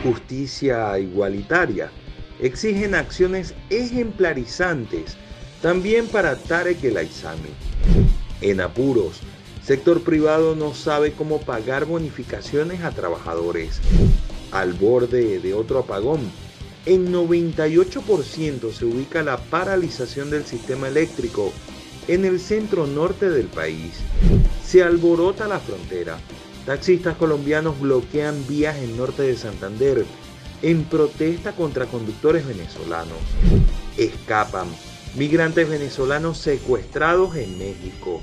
justicia igualitaria. Exigen acciones ejemplarizantes también para Tarek El Aissami. En apuros, sector privado no sabe cómo pagar bonificaciones a trabajadores. Al borde de otro apagón, en 98% se ubica la paralización del sistema eléctrico en el centro norte del país. Se alborota la frontera. Taxistas colombianos bloquean vías en norte de Santander en protesta contra conductores venezolanos. Escapan migrantes venezolanos secuestrados en México.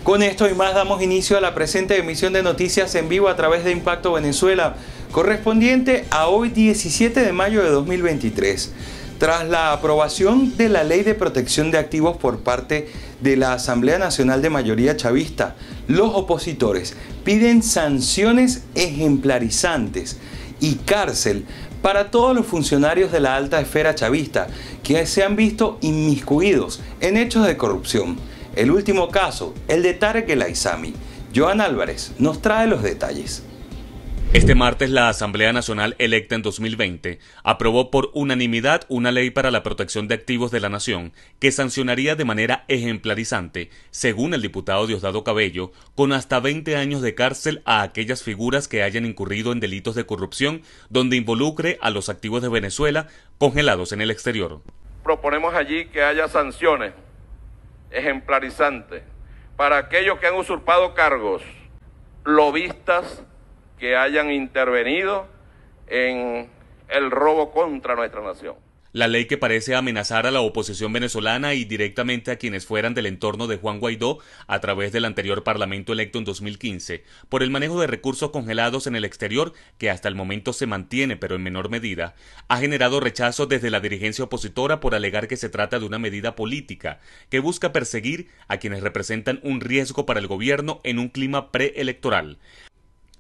Con esto y más damos inicio a la presente emisión de noticias en vivo a través de Impacto Venezuela, correspondiente a hoy 17 de mayo de 2023. Tras la aprobación de la Ley de Protección de Activos por parte de la Asamblea Nacional de Mayoría Chavista, los opositores piden sanciones ejemplarizantes y cárcel para todos los funcionarios de la alta esfera chavista que se han visto inmiscuidos en hechos de corrupción. El último caso, el de Tarek El Aissami. Joan Álvarez nos trae los detalles. Este martes la Asamblea Nacional electa en 2020 aprobó por unanimidad una ley para la protección de activos de la nación que sancionaría de manera ejemplarizante, según el diputado Diosdado Cabello, con hasta 20 años de cárcel a aquellas figuras que hayan incurrido en delitos de corrupción donde involucre a los activos de Venezuela congelados en el exterior. Proponemos allí que haya sanciones ejemplarizantes para aquellos que han usurpado cargos, lobistas que hayan intervenido en el robo contra nuestra nación. La ley que parece amenazar a la oposición venezolana y directamente a quienes fueran del entorno de Juan Guaidó a través del anterior parlamento electo en 2015 por el manejo de recursos congelados en el exterior, que hasta el momento se mantiene pero en menor medida, ha generado rechazo desde la dirigencia opositora por alegar que se trata de una medida política que busca perseguir a quienes representan un riesgo para el gobierno en un clima preelectoral.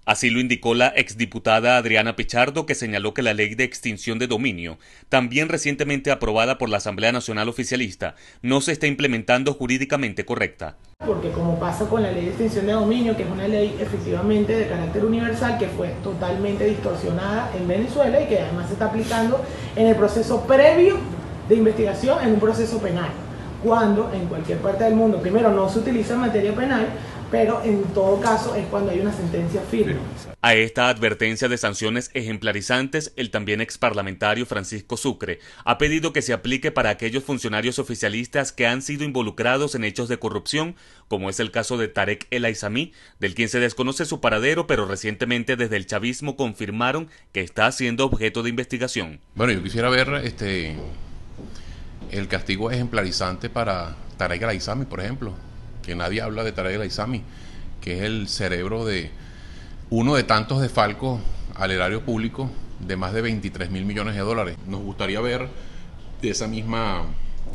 Así lo indicó la exdiputada Adriana Pichardo, que señaló que la ley de extinción de dominio, también recientemente aprobada por la Asamblea Nacional Oficialista, no se está implementando jurídicamente correcta. Porque como pasa con la ley de extinción de dominio, que es una ley efectivamente de carácter universal, que fue totalmente distorsionada en Venezuela y que además se está aplicando en el proceso previo de investigación en un proceso penal, cuando en cualquier parte del mundo, primero, no se utiliza en materia penal, pero en todo caso es cuando hay una sentencia firme. A esta advertencia de sanciones ejemplarizantes, el también exparlamentario Francisco Sucre ha pedido que se aplique para aquellos funcionarios oficialistas que han sido involucrados en hechos de corrupción, como es el caso de Tarek El Aissami, del quien se desconoce su paradero, pero recientemente desde el chavismo confirmaron que está siendo objeto de investigación. Bueno, yo quisiera ver el castigo ejemplarizante para Tarek El Aissami, por ejemplo, que nadie habla de Tarek El Aissami, que es el cerebro de uno de tantos desfalcos al erario público de más de 23.000 millones de dólares. Nos gustaría ver esa misma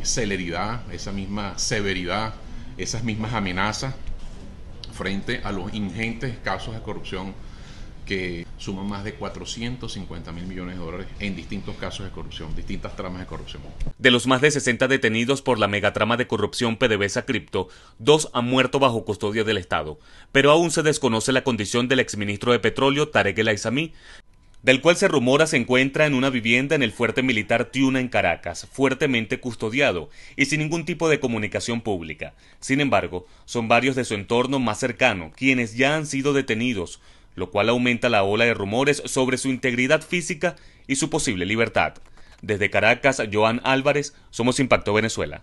celeridad, esa misma severidad, esas mismas amenazas frente a los ingentes casos de corrupción que suman más de 450.000 millones de dólares en distintos casos de corrupción, distintas tramas de corrupción. De los más de 60 detenidos por la megatrama de corrupción PDVSA Cripto, 2 han muerto bajo custodia del Estado, pero aún se desconoce la condición del exministro de Petróleo, Tarek El Aissami, del cual se rumora se encuentra en una vivienda en el fuerte militar Tiuna en Caracas, fuertemente custodiado y sin ningún tipo de comunicación pública. Sin embargo, son varios de su entorno más cercano quienes ya han sido detenidos, lo cual aumenta la ola de rumores sobre su integridad física y su posible libertad. Desde Caracas, Joan Álvarez, Somos Impacto Venezuela.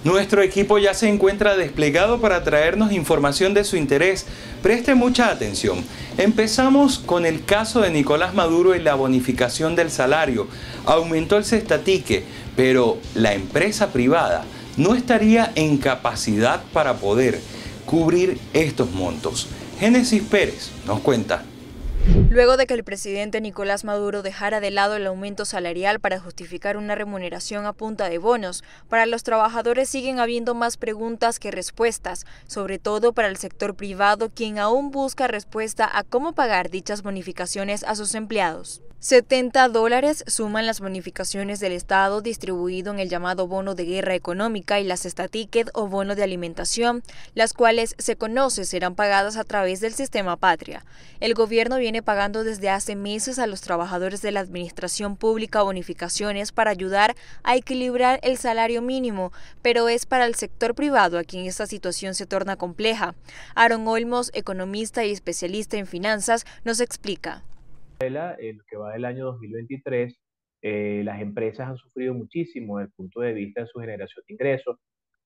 Nuestro equipo ya se encuentra desplegado para traernos información de su interés. Preste mucha atención. Empezamos con el caso de Nicolás Maduro y la bonificación del salario. Aumentó el cestatique, pero la empresa privada no estaría en capacidad para poder cubrir estos montos. Génesis Pérez nos cuenta. Luego de que el presidente Nicolás Maduro dejara de lado el aumento salarial para justificar una remuneración a punta de bonos, para los trabajadores siguen habiendo más preguntas que respuestas, sobre todo para el sector privado, quien aún busca respuesta a cómo pagar dichas bonificaciones a sus empleados. $70 suman las bonificaciones del Estado distribuido en el llamado bono de guerra económica y las Estaticket o bono de alimentación, las cuales se conoce serán pagadas a través del sistema Patria. El gobierno viene pagando desde hace meses a los trabajadores de la administración pública bonificaciones para ayudar a equilibrar el salario mínimo, pero es para el sector privado a quien esta situación se torna compleja. Aaron Olmos, economista y especialista en finanzas, nos explica. En lo que va del año 2023, las empresas han sufrido muchísimo desde el punto de vista de su generación de ingresos.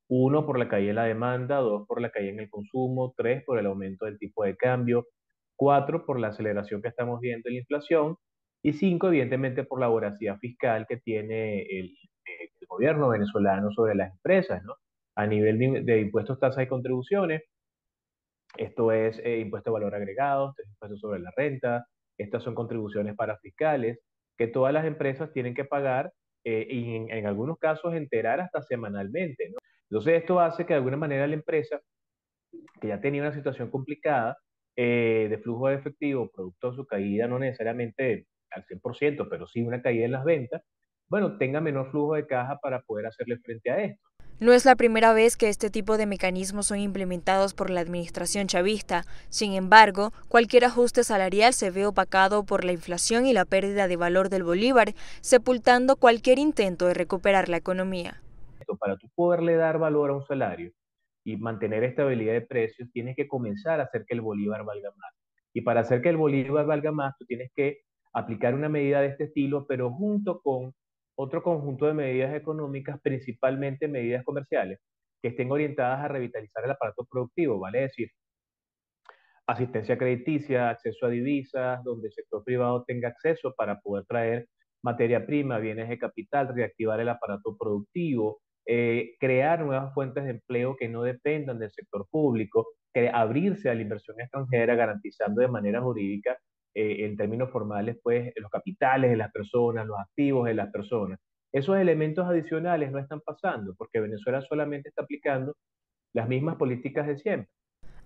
1, por la caída en la demanda, 2, por la caída en el consumo, 3, por el aumento del tipo de cambio, 4, por la aceleración que estamos viendo en la inflación, y 5, evidentemente, por la voracidad fiscal que tiene el gobierno venezolano sobre las empresas, ¿no? A nivel de impuestos, tasas y contribuciones, esto es impuesto de valor agregado, esto es impuesto sobre la renta. Estas son contribuciones parafiscales que todas las empresas tienen que pagar y en algunos casos enterar hasta semanalmente, ¿no? Entonces esto hace que de alguna manera la empresa, que ya tenía una situación complicada de flujo de efectivo, producto de su caída, no necesariamente al 100%, pero sí una caída en las ventas, bueno, tenga menor flujo de caja para poder hacerle frente a esto. No es la primera vez que este tipo de mecanismos son implementados por la administración chavista. Sin embargo, cualquier ajuste salarial se ve opacado por la inflación y la pérdida de valor del bolívar, sepultando cualquier intento de recuperar la economía. Para tú poderle dar valor a un salario y mantener estabilidad de precios, tienes que comenzar a hacer que el bolívar valga más. Y para hacer que el bolívar valga más, tú tienes que aplicar una medida de este estilo, pero junto con otro conjunto de medidas económicas, principalmente medidas comerciales, que estén orientadas a revitalizar el aparato productivo, vale decir, asistencia crediticia, acceso a divisas, donde el sector privado tenga acceso para poder traer materia prima, bienes de capital, reactivar el aparato productivo, crear nuevas fuentes de empleo que no dependan del sector público, abrirse a la inversión extranjera, garantizando de manera jurídica en términos formales, pues, los capitales de las personas, los activos de las personas. Esos elementos adicionales no están pasando porque Venezuela solamente está aplicando las mismas políticas de siempre.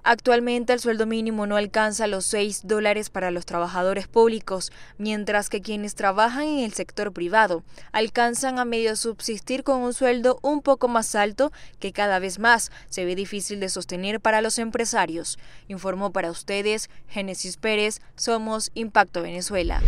Actualmente el sueldo mínimo no alcanza los $6 para los trabajadores públicos, mientras que quienes trabajan en el sector privado alcanzan a medio subsistir con un sueldo un poco más alto que cada vez más se ve difícil de sostener para los empresarios. Informó para ustedes Génesis Pérez, somos Impacto Venezuela.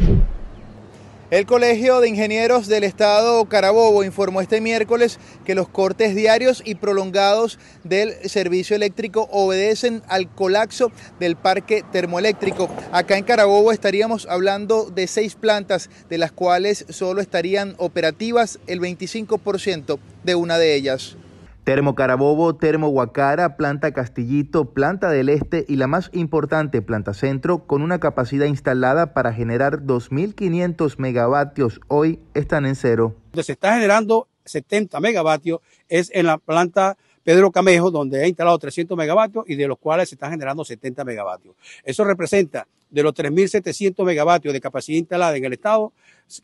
El Colegio de Ingenieros del Estado Carabobo informó este miércoles que los cortes diarios y prolongados del servicio eléctrico obedecen al colapso del parque termoeléctrico. Acá en Carabobo estaríamos hablando de 6 plantas, de las cuales solo estarían operativas el 25% de una de ellas. Termo Carabobo, Termo Guacara, Planta Castillito, Planta del Este y la más importante, Planta Centro, con una capacidad instalada para generar 2.500 megavatios, hoy están en cero. Donde se está generando 70 megavatios es en la planta Pedro Camejo, donde ha instalado 300 megavatios y de los cuales se están generando 70 megavatios. Eso representa de los 3.700 megavatios de capacidad instalada en el estado,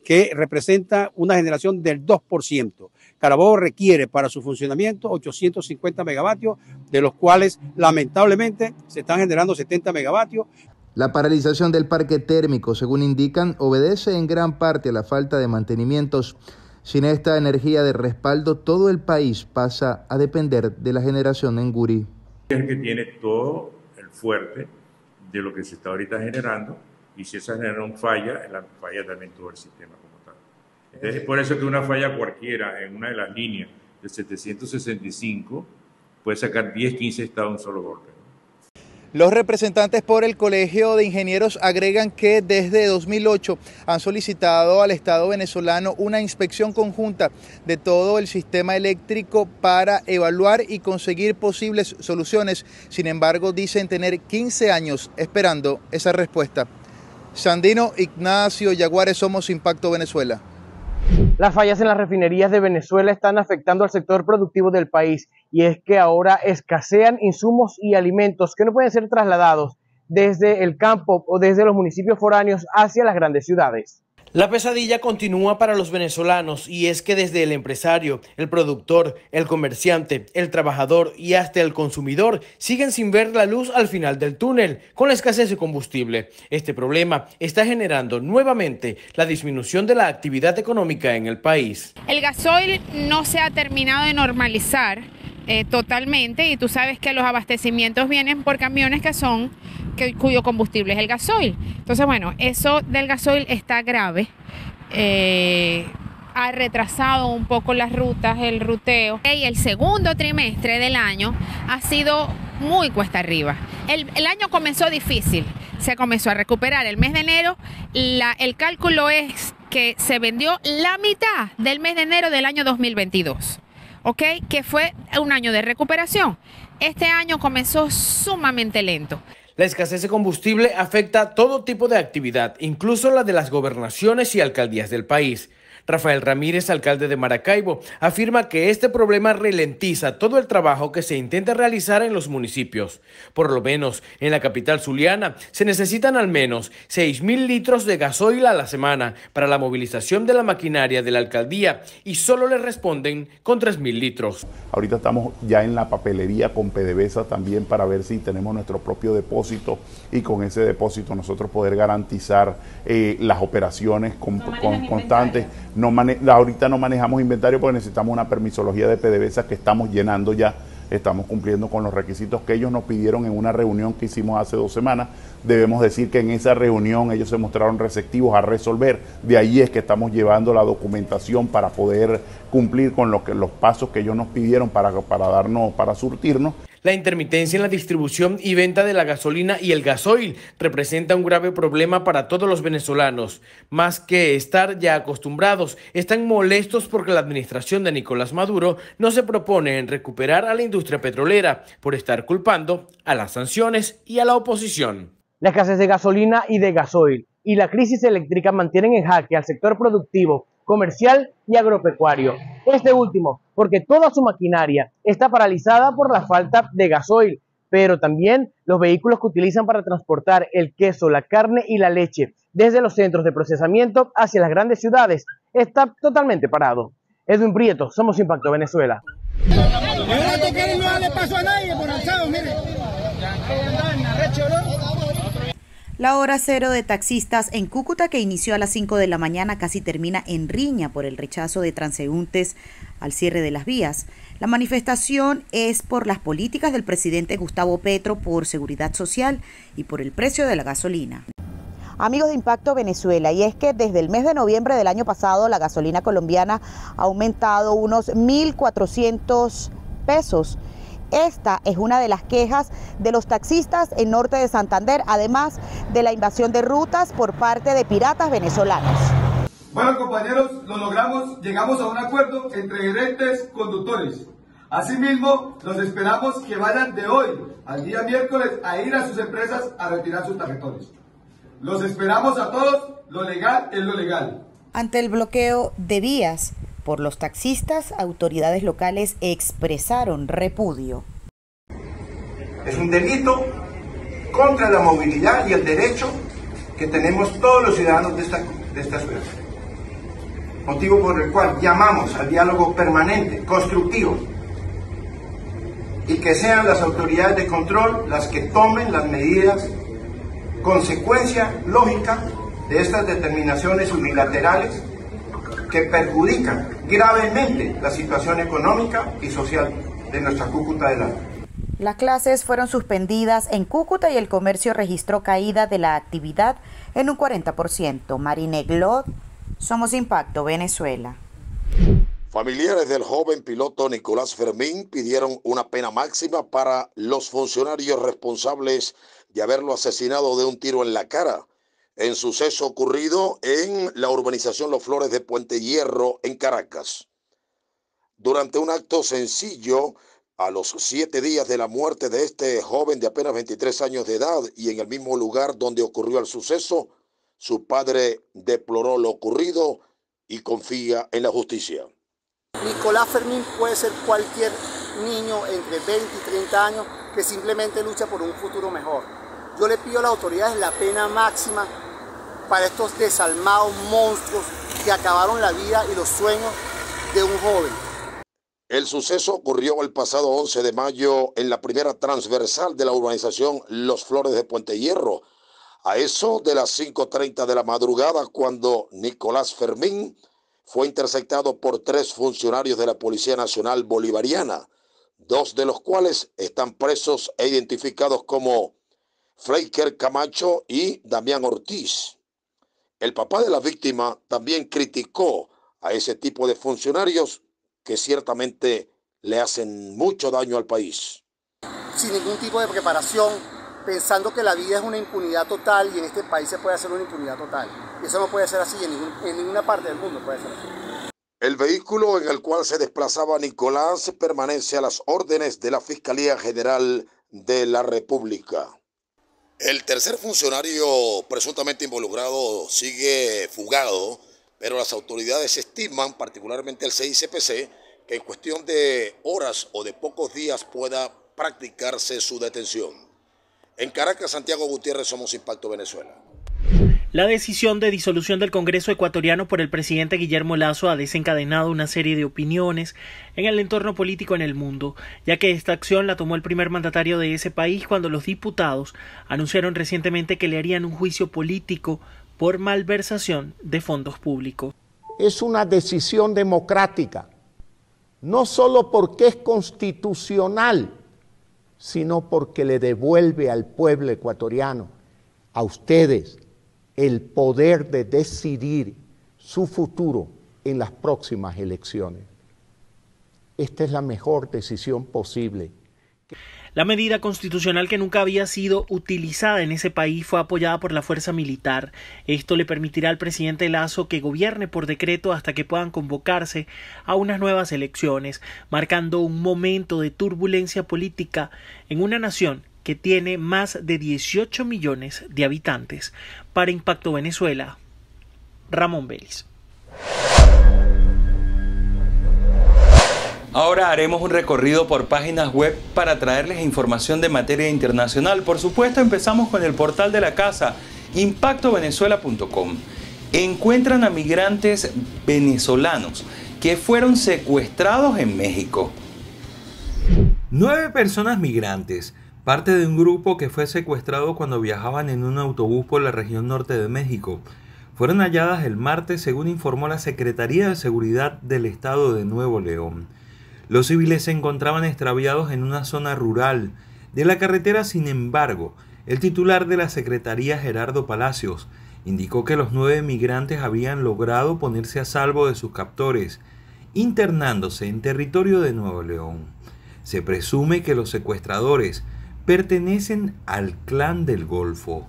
que representa una generación del 2%. Carabobo requiere para su funcionamiento 850 megavatios, de los cuales lamentablemente se están generando 70 megavatios. La paralización del parque térmico, según indican, obedece en gran parte a la falta de mantenimientos. Sin esta energía de respaldo, todo el país pasa a depender de la generación en Guri. Es el que tiene todo el fuerte de lo que se está ahorita generando, y si esa generación falla, la falla también todo el sistema como tal. Entonces, es por eso que una falla cualquiera en una de las líneas de 765 puede sacar 10, 15 estados de un solo golpe. Los representantes por el Colegio de Ingenieros agregan que desde 2008 han solicitado al Estado venezolano una inspección conjunta de todo el sistema eléctrico para evaluar y conseguir posibles soluciones. Sin embargo, dicen tener 15 años esperando esa respuesta. Sandino Ignacio Yaguares, somos Impacto Venezuela. Las fallas en las refinerías de Venezuela están afectando al sector productivo del país, y es que ahora escasean insumos y alimentos que no pueden ser trasladados desde el campo o desde los municipios foráneos hacia las grandes ciudades. La pesadilla continúa para los venezolanos y es que desde el empresario, el productor, el comerciante, el trabajador y hasta el consumidor siguen sin ver la luz al final del túnel con la escasez de combustible. Este problema está generando nuevamente la disminución de la actividad económica en el país. El gasoil no se ha terminado de normalizar totalmente y tú sabes que los abastecimientos vienen por camiones cuyo combustible es el gasoil. Entonces, bueno, eso del gasoil está grave. Ha retrasado un poco las rutas, el ruteo. Y el segundo trimestre del año ha sido muy cuesta arriba. El año comenzó difícil, se comenzó a recuperar. El mes de enero, el cálculo es que se vendió la mitad del mes de enero del año 2022. ¿Ok? Que fue un año de recuperación. Este año comenzó sumamente lento. La escasez de combustible afecta a todo tipo de actividad, incluso la de las gobernaciones y alcaldías del país. Rafael Ramírez, alcalde de Maracaibo, afirma que este problema ralentiza todo el trabajo que se intenta realizar en los municipios. Por lo menos en la capital zuliana se necesitan al menos 6.000 litros de gasoil a la semana para la movilización de la maquinaria de la alcaldía y solo le responden con 3.000 litros. Ahorita estamos ya en la papelería con PDVSA también para ver si tenemos nuestro propio depósito y con ese depósito nosotros poder garantizar las operaciones constantes. Ahorita no manejamos inventario porque necesitamos una permisología de PDVSA que estamos llenando ya, estamos cumpliendo con los requisitos que ellos nos pidieron en una reunión que hicimos hace 2 semanas. Debemos decir que en esa reunión ellos se mostraron receptivos a resolver, de ahí es que estamos llevando la documentación para poder cumplir con los pasos que ellos nos pidieron para surtirnos. La intermitencia en la distribución y venta de la gasolina y el gasoil representa un grave problema para todos los venezolanos. Más que estar ya acostumbrados, están molestos porque la administración de Nicolás Maduro no se propone en recuperar a la industria petrolera por estar culpando a las sanciones y a la oposición. La escasez de gasolina y de gasoil y la crisis eléctrica mantienen en jaque al sector productivo, comercial y agropecuario. Este último, porque toda su maquinaria está paralizada por la falta de gasoil, pero también los vehículos que utilizan para transportar el queso, la carne y la leche desde los centros de procesamiento hacia las grandes ciudades está totalmente parado. Edwin Prieto, Somos Impacto Venezuela. La hora cero de taxistas en Cúcuta, que inició a las 5 de la mañana, casi termina en riña por el rechazo de transeúntes al cierre de las vías. La manifestación es por las políticas del presidente Gustavo Petro por seguridad social y por el precio de la gasolina. Amigos de Impacto Venezuela, y es que desde el mes de noviembre del año pasado la gasolina colombiana ha aumentado unos 1.400 pesos. Esta es una de las quejas de los taxistas en norte de Santander, además de la invasión de rutas por parte de piratas venezolanos. Bueno, compañeros, lo logramos, llegamos a un acuerdo entre gerentes conductores. Asimismo, los esperamos que vayan de hoy al día miércoles a ir a sus empresas a retirar sus tarjetones. Los esperamos a todos, lo legal es lo legal. Ante el bloqueo de vías por los taxistas, autoridades locales expresaron repudio. Es un delito contra la movilidad y el derecho que tenemos todos los ciudadanos de esta ciudad. Motivo por el cual llamamos al diálogo permanente, constructivo, y que sean las autoridades de control las que tomen las medidas, consecuencia lógica de estas determinaciones unilaterales que perjudican gravemente la situación económica y social de nuestra Cúcuta del Alto. Las clases fueron suspendidas en Cúcuta y el comercio registró caída de la actividad en un 40%. Marine Glod, Somos Impacto Venezuela. Familiares del joven piloto Nicolás Fermín pidieron una pena máxima para los funcionarios responsables de haberlo asesinado de un tiro en la cara en suceso ocurrido en la urbanización Los Flores de Puente Hierro, en Caracas. Durante un acto sencillo, a los 7 días de la muerte de este joven de apenas 23 años de edad y en el mismo lugar donde ocurrió el suceso, su padre deploró lo ocurrido y confía en la justicia. Nicolás Fermín puede ser cualquier niño entre 20 y 30 años que simplemente lucha por un futuro mejor. Yo le pido a las autoridades la pena máxima para estos desalmados monstruos que acabaron la vida y los sueños de un joven. El suceso ocurrió el pasado 11 de mayo en la primera transversal de la urbanización Los Flores de Puente Hierro, a eso de las 5:30 de la madrugada, cuando Nicolás Fermín fue interceptado por 3 funcionarios de la Policía Nacional Bolivariana, 2 de los cuales están presos e identificados como Fleiker Camacho y Damián Ortiz. El papá de la víctima también criticó a ese tipo de funcionarios que ciertamente le hacen mucho daño al país. Sin ningún tipo de preparación, pensando que la vida es una impunidad total y en este país se puede hacer una impunidad total. Y eso no puede ser así, en ninguna parte del mundo puede ser así. El vehículo en el cual se desplazaba Nicolás permanece a las órdenes de la Fiscalía General de la República. El tercer funcionario presuntamente involucrado sigue fugado, pero las autoridades estiman, particularmente el CICPC, que en cuestión de horas o de pocos días pueda practicarse su detención. En Caracas, Santiago Gutiérrez, Somos Impacto Venezuela. La decisión de disolución del Congreso ecuatoriano por el presidente Guillermo Lasso ha desencadenado una serie de opiniones en el entorno político en el mundo, ya que esta acción la tomó el primer mandatario de ese país cuando los diputados anunciaron recientemente que le harían un juicio político por malversación de fondos públicos. Es una decisión democrática, no solo porque es constitucional, sino porque le devuelve al pueblo ecuatoriano, a ustedes, el poder de decidir su futuro en las próximas elecciones. Esta es la mejor decisión posible. La medida constitucional, que nunca había sido utilizada en ese país, fue apoyada por la fuerza militar. Esto le permitirá al presidente Lasso que gobierne por decreto hasta que puedan convocarse a unas nuevas elecciones, marcando un momento de turbulencia política en una nación que tiene más de 18 millones de habitantes. Para Impacto Venezuela, Ramón Vélez. Ahora haremos un recorrido por páginas web para traerles información de materia internacional. Por supuesto, empezamos con el portal de la casa, impactovenezuela.com. Encuentran a migrantes venezolanos que fueron secuestrados en México. 9 personas migrantes, parte de un grupo que fue secuestrado cuando viajaban en un autobús por la región norte de México, fueron halladas el martes, según informó la Secretaría de Seguridad del Estado de Nuevo León. Los civiles se encontraban extraviados en una zona rural de la carretera. Sin embargo, el titular de la Secretaría, Gerardo Palacios, indicó que los 9 migrantes habían logrado ponerse a salvo de sus captores, internándose en territorio de Nuevo León. Se presume que los secuestradores pertenecen al Clan del Golfo.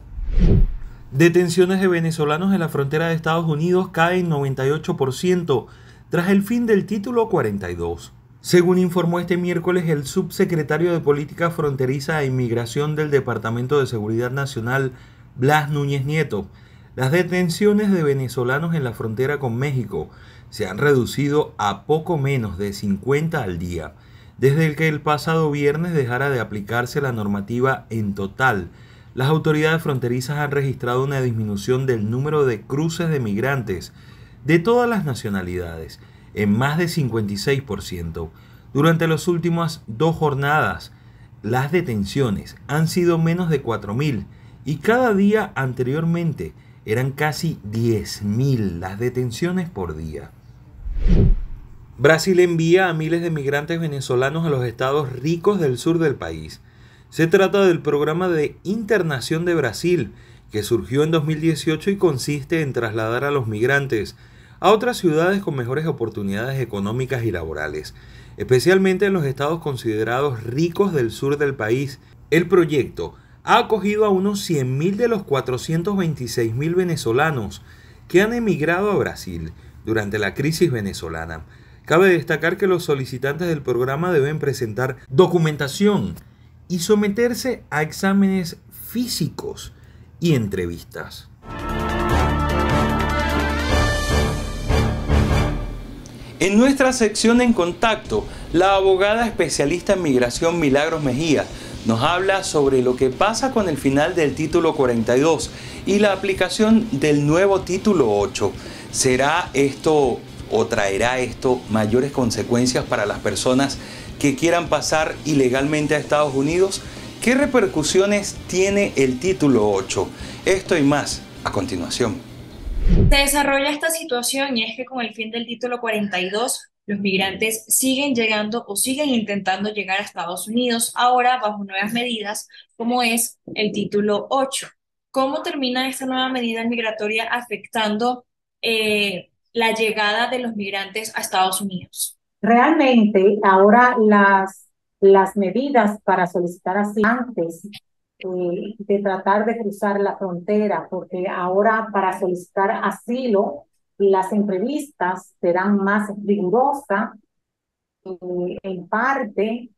Detenciones de venezolanos en la frontera de Estados Unidos caen 98% tras el fin del título 42. Según informó este miércoles el subsecretario de Política Fronteriza e Inmigración del Departamento de Seguridad Nacional, Blas Núñez Nieto, las detenciones de venezolanos en la frontera con México se han reducido a poco menos de 50 al día, desde que el pasado viernes dejara de aplicarse la normativa en total. Las autoridades fronterizas han registrado una disminución del número de cruces de migrantes de todas las nacionalidades, en más de 56%. Durante las últimas 2 jornadas, las detenciones han sido menos de 4.000 y cada día anteriormente eran casi 10.000 las detenciones por día. Brasil envía a miles de migrantes venezolanos a los estados ricos del sur del país. Se trata del programa de Internación de Brasil, que surgió en 2018 y consiste en trasladar a los migrantes a otras ciudades con mejores oportunidades económicas y laborales, especialmente en los estados considerados ricos del sur del país. El proyecto ha acogido a unos 100.000 de los 426.000 venezolanos que han emigrado a Brasil durante la crisis venezolana. Cabe destacar que los solicitantes del programa deben presentar documentación y someterse a exámenes físicos y entrevistas. En nuestra sección En Contacto, la abogada especialista en migración Milagros Mejía nos habla sobre lo que pasa con el final del título 42 y la aplicación del nuevo título 8. ¿Será esto o traerá esto mayores consecuencias para las personas que quieran pasar ilegalmente a Estados Unidos? ¿Qué repercusiones tiene el título 8? Esto y más a continuación. Se desarrolla esta situación y es que con el fin del título 42, los migrantes siguen llegando o siguen intentando llegar a Estados Unidos, ahora bajo nuevas medidas, como es el título 8. ¿Cómo termina esta nueva medida migratoria afectando la llegada de los migrantes a Estados Unidos? Realmente, ahora las medidas para solicitar asilo antes de tratar de cruzar la frontera, porque ahora para solicitar asilo las entrevistas serán más rigurosas, en parte,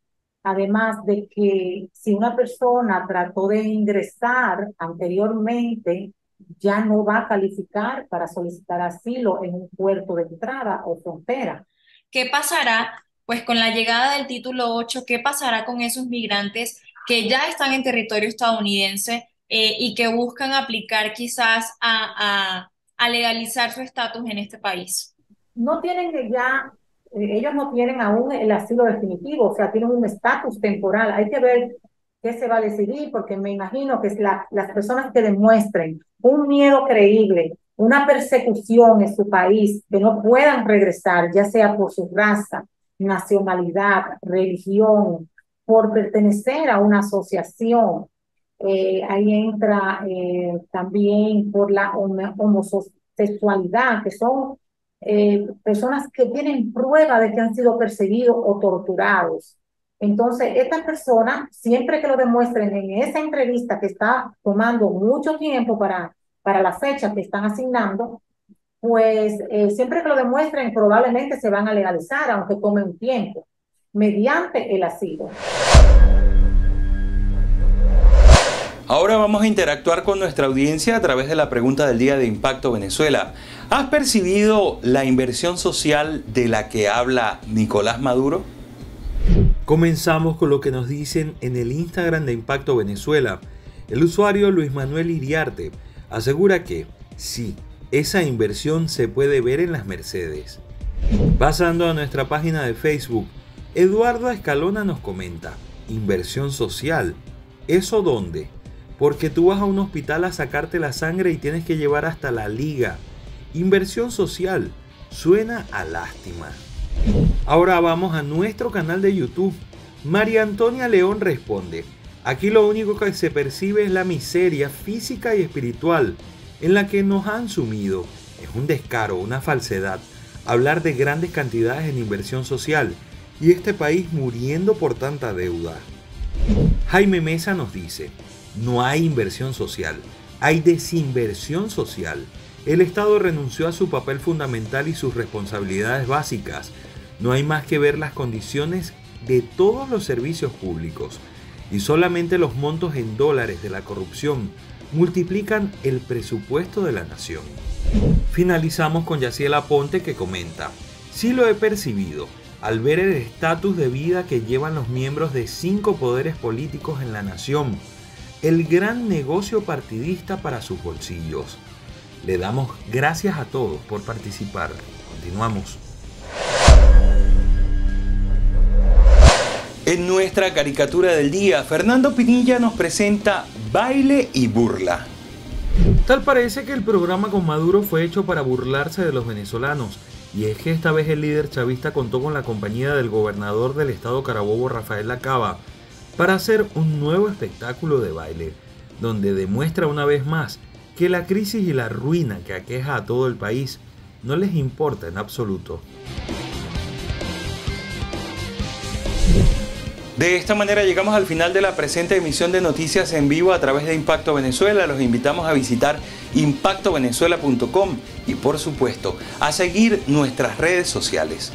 además de que si una persona trató de ingresar anteriormente, ya no va a calificar para solicitar asilo en un puerto de entrada o frontera. ¿Qué pasará, pues, con la llegada del título 8? ¿Qué pasará con esos migrantes que ya están en territorio estadounidense y que buscan aplicar quizás a legalizar su estatus en este país? No tienen ya, ellos no tienen aún el asilo definitivo, o sea, tienen un estatus temporal. Hay que ver qué se va a decidir, porque me imagino que es las personas que demuestren un miedo creíble, una persecución en su país, que no puedan regresar, ya sea por su raza, nacionalidad, religión, por pertenecer a una asociación. Ahí entra también por la homosexualidad, que son personas que tienen prueba de que han sido perseguidos o torturados. Entonces, estas personas, siempre que lo demuestren en esa entrevista que está tomando mucho tiempo para la fecha que están asignando, pues siempre que lo demuestren probablemente se van a legalizar, aunque tome un tiempo, mediante el asilo. Ahora vamos a interactuar con nuestra audiencia a través de la pregunta del día de Impacto Venezuela. ¿Has percibido la inversión social de la que habla Nicolás Maduro? Comenzamos con lo que nos dicen en el Instagram de Impacto Venezuela. El usuario Luis Manuel Iriarte asegura que sí, esa inversión se puede ver en las Mercedes. Pasando a nuestra página de Facebook, Eduardo Escalona nos comenta: inversión social, ¿eso dónde? Porque tú vas a un hospital a sacarte la sangre y tienes que llevar hasta la liga. Inversión social, suena a lástima. Ahora vamos a nuestro canal de YouTube. María Antonia León responde: aquí lo único que se percibe es la miseria física y espiritual en la que nos han sumido. Es un descaro, una falsedad, hablar de grandes cantidades en inversión social y este país muriendo por tanta deuda. Jaime Mesa nos dice: no hay inversión social, hay desinversión social. El Estado renunció a su papel fundamental y sus responsabilidades básicas. No hay más que ver las condiciones de todos los servicios públicos. Y solamente los montos en dólares de la corrupción multiplican el presupuesto de la nación. Finalizamos con Yaciela Ponte, que comenta: sí lo he percibido al ver el estatus de vida que llevan los miembros de 5 poderes políticos en la nación, el gran negocio partidista para sus bolsillos. Le damos gracias a todos por participar. Continuamos. En nuestra caricatura del día, Fernando Pinilla nos presenta Baile y Burla. Tal parece que el programa con Maduro fue hecho para burlarse de los venezolanos, y es que esta vez el líder chavista contó con la compañía del gobernador del estado Carabobo, Rafael Lacaba, para hacer un nuevo espectáculo de baile, donde demuestra una vez más que la crisis y la ruina que aqueja a todo el país no les importa en absoluto. De esta manera llegamos al final de la presente emisión de noticias en vivo a través de Impacto Venezuela. Los invitamos a visitar impactovenezuela.com y por supuesto a seguir nuestras redes sociales.